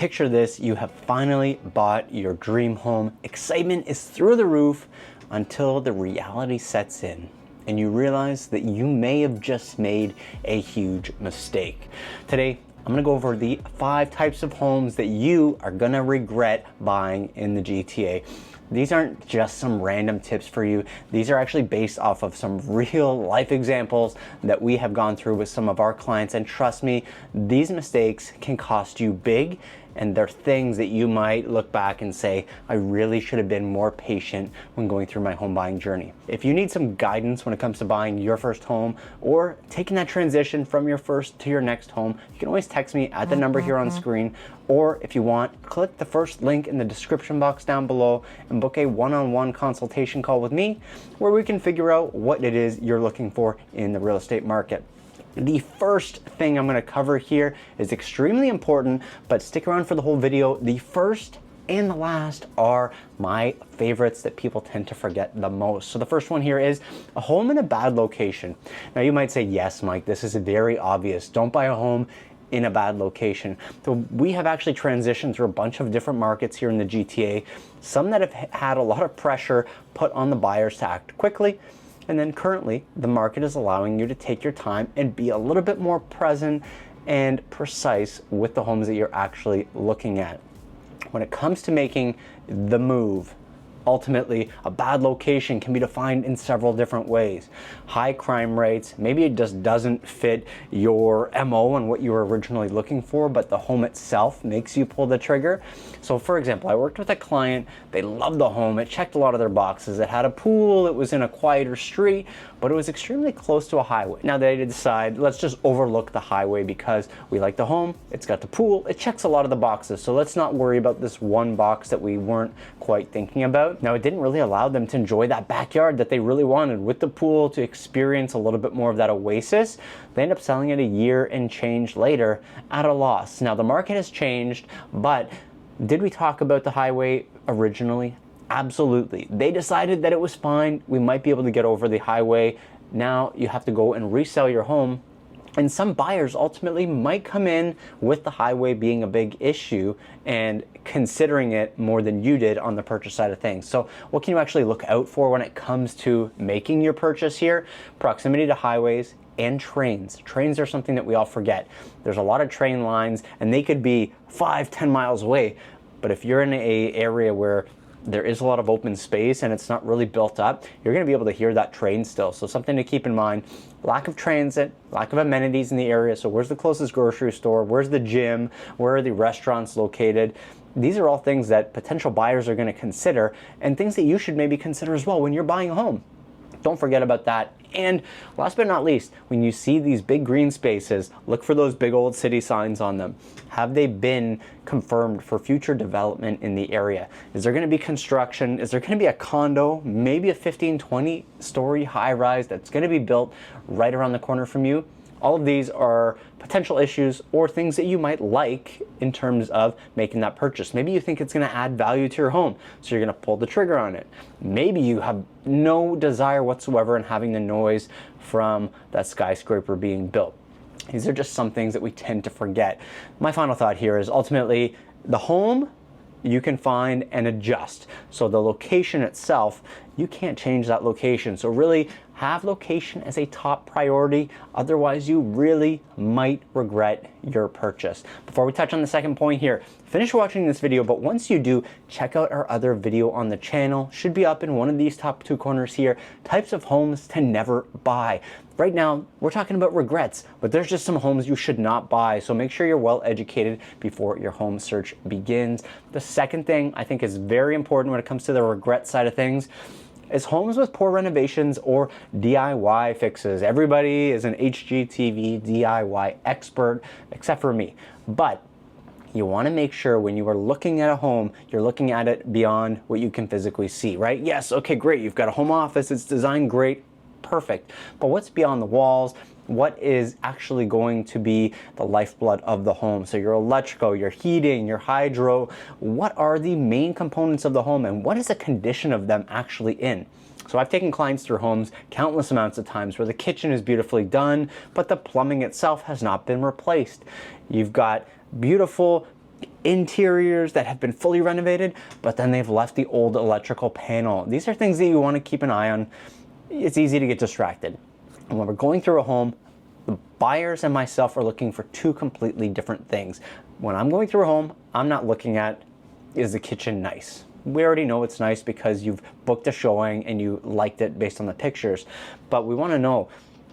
picture this, you have finally bought your dream home. Excitement is through the roof until the reality sets in and you realize that you may have just made a huge mistake. Today, I'm gonna go over the 5 types of homes that you are gonna regret buying in the GTA. These aren't just some random tips for you. These are actually based off of some real life examples that we have gone through with some of our clients. And trust me, these mistakes can cost you big, and they're things that you might look back and say, I really should have been more patient when going through my home buying journey. If you need some guidance when it comes to buying your first home or taking that transition from your first to your next home, you can always text me at the number here on screen, or if you want, click the first link in the description box down below and book a one-on-one consultation call with me where we can figure out what it is you're looking for in the real estate market. The first thing I'm going to cover here is extremely important, but stick around for the whole video. The first and the last are my favorites that people tend to forget the most. So the first one here is a home in a bad location. Now you might say, yes, Mike, this is very obvious. Don't buy a home in a bad location. So we have actually transitioned through a bunch of different markets here in the GTA, some that have had a lot of pressure put on the buyers to act quickly. And then currently, the market is allowing you to take your time and be a little bit more present and precise with the homes that you're actually looking at. When it comes to making the move, ultimately, a bad location can be defined in several different ways. High crime rates, maybe it just doesn't fit your MO and what you were originally looking for, but the home itself makes you pull the trigger. So for example, I worked with a client, they loved the home, it checked a lot of their boxes, it had a pool, it was in a quieter street, but it was extremely close to a highway. Now they decide, let's just overlook the highway because we like the home, it's got the pool, it checks a lot of the boxes, so let's not worry about this one box that we weren't quite thinking about. Now, it didn't really allow them to enjoy that backyard that they really wanted with the pool, to experience a little bit more of that oasis. They ended up selling it a year and change later at a loss. Now, the market has changed, but did we talk about the highway originally? Absolutely. They decided that it was fine. We might be able to get over the highway. Now you have to go and resell your home. And some buyers ultimately might come in with the highway being a big issue and considering it more than you did on the purchase side of things. So what can you actually look out for when it comes to making your purchase here? Proximity to highways and trains. Trains are something that we all forget. There's a lot of train lines and they could be 5-10 miles away. But if you're in an area where there is a lot of open space and it's not really built up, you're going to be able to hear that train still. So something to keep in mind: lack of transit, lack of amenities in the area. So where's the closest grocery store? Where's the gym? Where are the restaurants located? These are all things that potential buyers are going to consider, and things that you should maybe consider as well when you're buying a home. Don't forget about that. And last but not least, when you see these big green spaces, look for those big old city signs on them. Have they been confirmed for future development in the area? Is there going to be construction? Is there going to be a condo, maybe a 15-20 story high rise that's going to be built right around the corner from you? All of these are potential issues or things that you might like in terms of making that purchase. Maybe you think it's going to add value to your home, so you're going to pull the trigger on it. Maybe you have no desire whatsoever in having the noise from that skyscraper being built. These are just some things that we tend to forget. My final thought here is ultimately the home you can find and adjust. So the location itself, you can't change that location. So really have location as a top priority. Otherwise, you really might regret your purchase. Before we touch on the second point here, finish watching this video, but once you do, check out our other video on the channel. Should be up in one of these top 2 corners here. Types of homes to never buy. Right now, we're talking about regrets, but there's just some homes you should not buy. So make sure you're well educated before your home search begins. The second thing I think is very important when it comes to the regret side of things is homes with poor renovations or DIY fixes. Everybody is an HGTV DIY expert, except for me. But you want to make sure when you are looking at a home, you're looking at it beyond what you can physically see, right? Yes, okay, great. You've got a home office, it's designed great, perfect. But what's beyond the walls? What is actually going to be the lifeblood of the home? So your electrical, your heating, your hydro, what are the main components of the home and what is the condition of them actually in? So I've taken clients through homes countless amounts of times where the kitchen is beautifully done, but the plumbing itself has not been replaced. You've got beautiful interiors that have been fully renovated, but then they've left the old electrical panel. These are things that you want to keep an eye on. It's easy to get distracted. And when we're going through a home, the buyers and myself are looking for two completely different things. When I'm going through a home, I'm not looking at, is the kitchen nice? We already know it's nice because you've booked a showing and you liked it based on the pictures. But we want to know,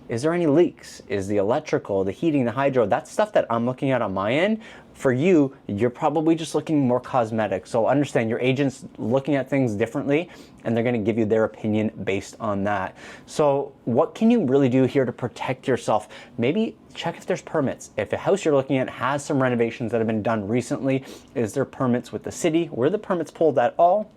is there any leaks? Is the electrical, the heating, the hydro, that's stuff that I'm looking at on my end. For you, you're probably just looking more cosmetic. So understand your agent's looking at things differently and they're gonna give you their opinion based on that. So what can you really do here to protect yourself? Maybe check if there's permits. If a house you're looking at has some renovations that have been done recently, is there permits with the city? Were the permits pulled at all?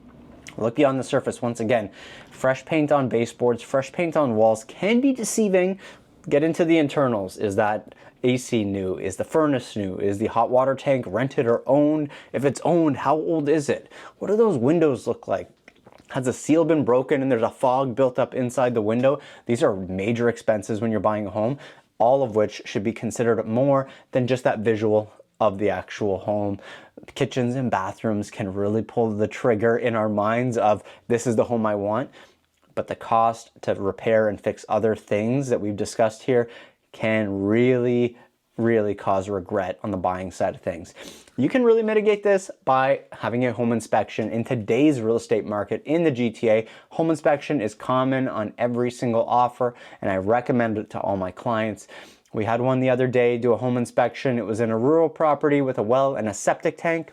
Look beyond the surface once again. Fresh paint on baseboards, fresh paint on walls can be deceiving. Get into the internals. Is that AC new? Is the furnace new? Is the hot water tank rented or owned? If it's owned, how old is it? What do those windows look like? Has the seal been broken and there's a fog built up inside the window? These are major expenses when you're buying a home, all of which should be considered more than just that visual of the actual home. Kitchens and bathrooms can really pull the trigger in our minds of this is the home I want, but the cost to repair and fix other things that we've discussed here can really cause regret on the buying side of things. You can really mitigate this by having a home inspection. In today's real estate market in the GTA, home inspection is common on every single offer, and I recommend it to all my clients. We had one the other day do a home inspection. It was in a rural property with a well and a septic tank.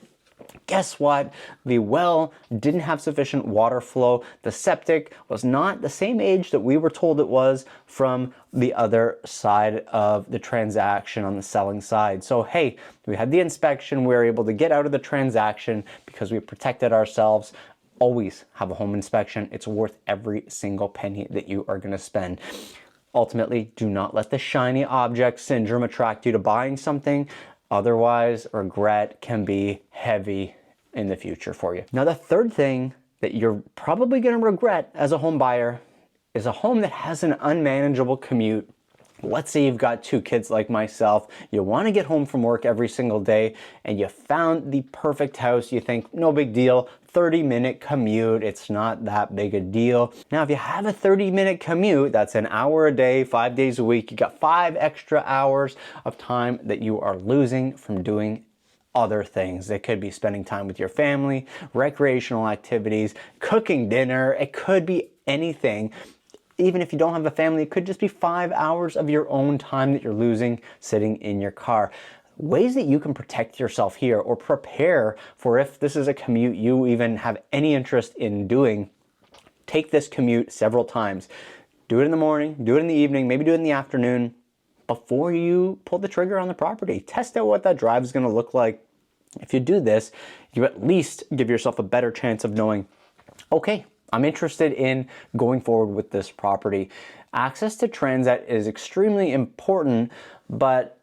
Guess what? The well didn't have sufficient water flow. The septic was not the same age that we were told it was from the other side of the transaction on the selling side. So hey, we had the inspection. We were able to get out of the transaction because we protected ourselves. Always have a home inspection. It's worth every single penny that you are going to spend. Ultimately, do not let the shiny object syndrome attract you to buying something. Otherwise, regret can be heavy in the future for you. Now, the third thing that you're probably going to regret as a home buyer is a home that has an unmanageable commute. Let's say you've got two kids like myself. You want to get home from work every single day and you found the perfect house. You think, no big deal, 30-minute commute. It's not that big a deal. Now, if you have a 30-minute commute, that's an hour a day, 5 days a week. You got 5 extra hours of time that you are losing from doing other things. They could be spending time with your family, recreational activities, cooking dinner. It could be anything. Even if you don't have a family, it could just be 5 hours of your own time that you're losing sitting in your car. Ways that you can protect yourself here or prepare for if this is a commute you even have any interest in doing. Take this commute several times. Do it in the morning, do it in the evening, maybe do it in the afternoon before you pull the trigger on the property. Test out what that drive is going to look like. If you do this, you at least give yourself a better chance of knowing, okay, I'm interested in going forward with this property. Access to transit is extremely important, but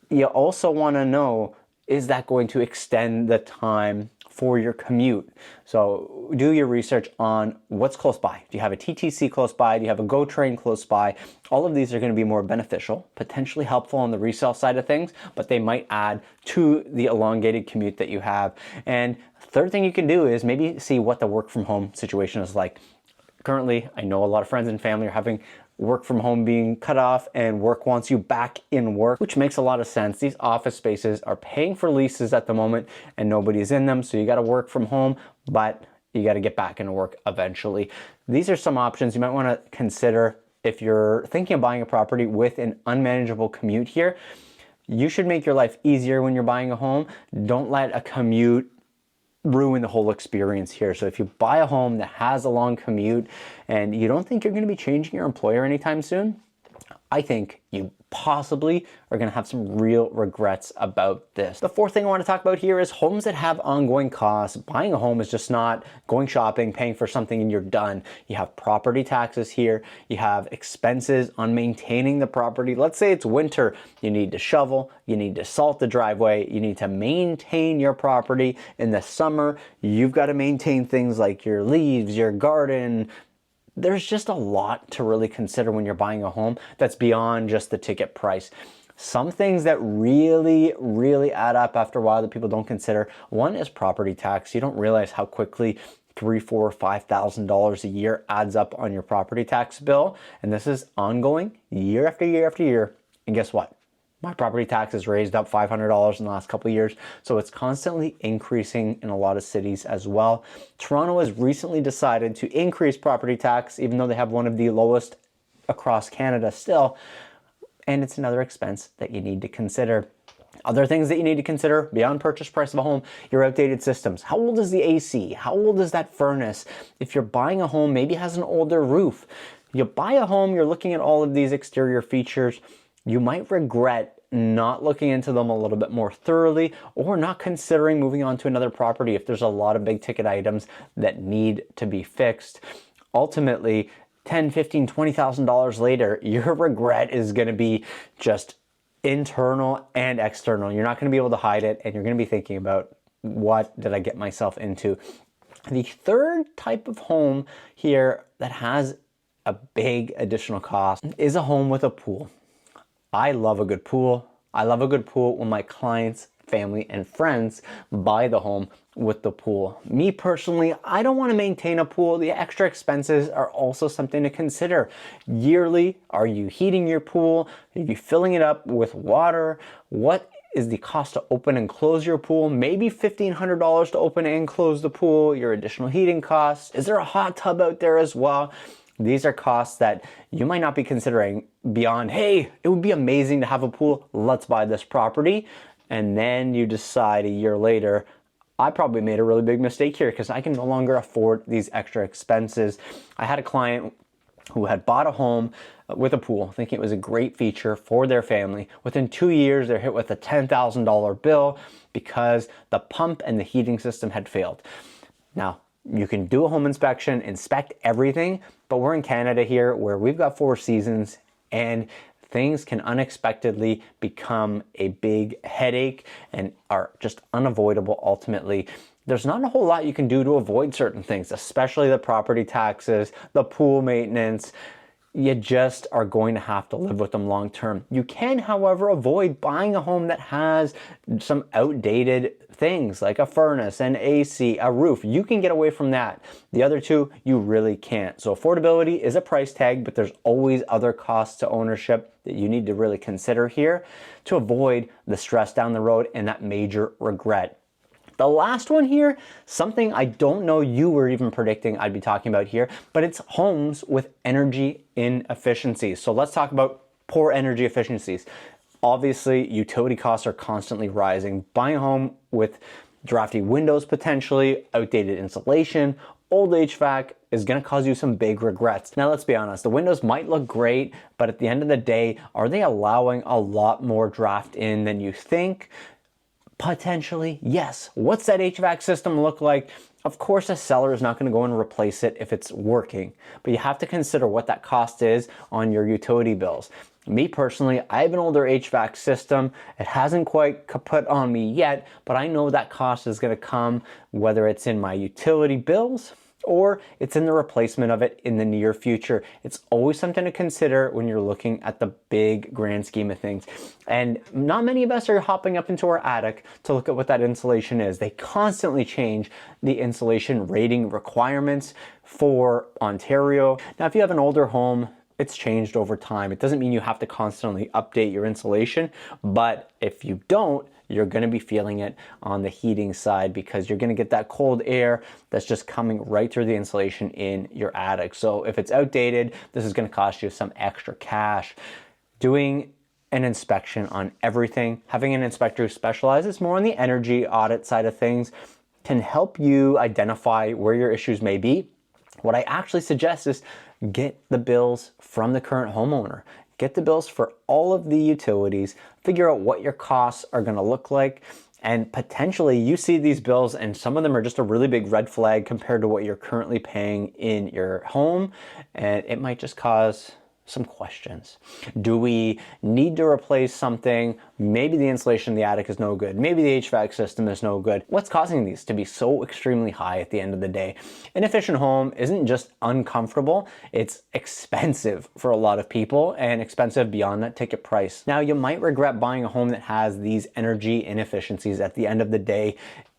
you also want to know, is that going to extend the time for your commute? So do your research on what's close by. Do you have a TTC close by? Do you have a GO train close by? All of these are going to be more beneficial, potentially helpful on the resale side of things, but they might add to the elongated commute that you have. And third thing you can do is maybe see what the work from home situation is like. Currently, I know a lot of friends and family are having work from home being cut off and work wants you back in work, which makes a lot of sense. These office spaces are paying for leases at the moment and nobody's in them. So you got to work from home, but you got to get back into work eventually. These are some options you might want to consider if you're thinking of buying a property with an unmanageable commute here. You should make your life easier when you're buying a home. Don't let a commute ruin the whole experience here. So if you buy a home that has a long commute and you don't think you're going to be changing your employer anytime soon, I think you possibly are going to have some real regrets about this. The fourth thing I want to talk about here is homes that have ongoing costs. Buying a home is just not going shopping, paying for something and you're done. You have property taxes here. You have expenses on maintaining the property. Let's say it's winter. You need to shovel. You need to salt the driveway. You need to maintain your property. In the summer, you've got to maintain things like your leaves, your garden. There's just a lot to really consider when you're buying a home that's beyond just the ticket price. Some things that really add up after a while that people don't consider. One is property tax. You don't realize how quickly $3,000, $4,000, $5,000 a year adds up on your property tax bill. And this is ongoing year after year after year. And guess what? My property tax has raised up $500 in the last couple of years. So it's constantly increasing in a lot of cities as well. Toronto has recently decided to increase property tax, even though they have one of the lowest across Canada still. And it's another expense that you need to consider. Other things that you need to consider beyond purchase price of a home, your outdated systems. How old is the AC? How old is that furnace? If you're buying a home, maybe it has an older roof. You buy a home, you're looking at all of these exterior features. You might regret not looking into them a little bit more thoroughly, or not considering moving on to another property if there's a lot of big ticket items that need to be fixed. Ultimately, $10,000, $15,000, $20,000 later, your regret is going to be just internal and external. You're not going to be able to hide it, and you're going to be thinking about, what did I get myself into? The third type of home here that has a big additional cost is a home with a pool. I love a good pool. I love a good pool when my clients, family, and friends buy the home with the pool. Me personally, I don't want to maintain a pool. The extra expenses are also something to consider. Yearly, are you heating your pool? Are you filling it up with water? What is the cost to open and close your pool? Maybe $1,500 to open and close the pool, your additional heating costs. Is there a hot tub out there as well? These are costs that you might not be considering beyond, hey, it would be amazing to have a pool. Let's buy this property. And then you decide a year later, I probably made a really big mistake here because I can no longer afford these extra expenses. I had a client who had bought a home with a pool, thinking it was a great feature for their family. Within 2 years, they're hit with a $10,000 bill because the pump and the heating system had failed. Now, you can do a home inspection, inspect everything, but we're in Canada here where we've got 4 seasons and things can unexpectedly become a big headache and are just unavoidable ultimately. There's not a whole lot you can do to avoid certain things, especially the property taxes, the pool maintenance. You just are going to have to live with them long term. You can, however, avoid buying a home that has some outdated things like a furnace, an AC, a roof. You can get away from that. The other two, you really can't. So affordability is a price tag, but there's always other costs to ownership that you need to really consider here to avoid the stress down the road and that major regret. The last one here, something I don't know you were even predicting I'd be talking about here, but it's homes with energy inefficiencies. So let's talk about poor energy efficiencies. Obviously, utility costs are constantly rising. Buying a home with drafty windows potentially, outdated insulation, old HVAC is going to cause you some big regrets. Now, let's be honest, the windows might look great, but at the end of the day, are they allowing a lot more draft in than you think? Potentially, yes. What's that HVAC system look like? Of course, a seller is not going to go and replace it if it's working, but you have to consider what that cost is on your utility bills. Me personally, I have an older HVAC system. It hasn't quite kaput on me yet, but I know that cost is going to come whether it's in my utility bills or it's in the replacement of it in the near future. It's always something to consider when you're looking at the big grand scheme of things. And not many of us are hopping up into our attic to look at what that insulation is. They constantly change the insulation rating requirements for Ontario. Now, if you have an older home, it's changed over time. It doesn't mean you have to constantly update your insulation, but if you don't, you're going to be feeling it on the heating side because you're going to get that cold air that's just coming right through the insulation in your attic. So if it's outdated, this is going to cost you some extra cash. Doing an inspection on everything, having an inspector who specializes more on the energy audit side of things can help you identify where your issues may be. What I actually suggest is get the bills from the current homeowner. Get the bills for all of the utilities, figure out what your costs are going to look like, and potentially you see these bills and some of them are just a really big red flag compared to what you're currently paying in your home, and it might just cause some questions. Do we need to replace something? Maybe the insulation in the attic is no good. Maybe the HVAC system is no good. What's causing these to be so extremely high at the end of the day? An efficient home isn't just uncomfortable, it's expensive for a lot of people, and expensive beyond that ticket price. Now, you might regret buying a home that has these energy inefficiencies. At the end of the day,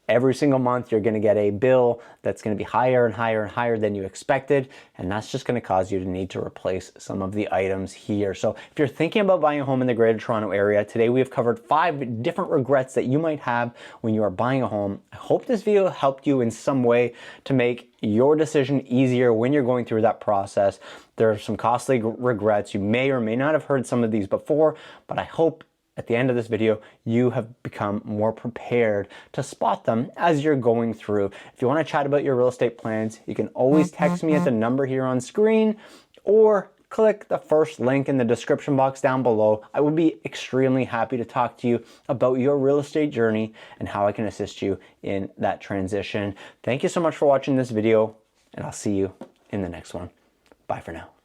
every single month, you're gonna get a bill that's gonna be higher and higher and higher than you expected, and that's just gonna cause you to need to replace some of the items here. So if you're thinking about buying a home in the Greater Toronto Area, today we have covered 5 different regrets that you might have when you are buying a home. I hope this video helped you in some way to make your decision easier when you're going through that process. There are some costly regrets. You may or may not have heard some of these before, but I hope at the end of this video, you have become more prepared to spot them as you're going through. If you want to chat about your real estate plans, you can always text me at the number here on screen or click the first link in the description box down below. I would be extremely happy to talk to you about your real estate journey and how I can assist you in that transition. Thank you so much for watching this video, and I'll see you in the next one. Bye for now.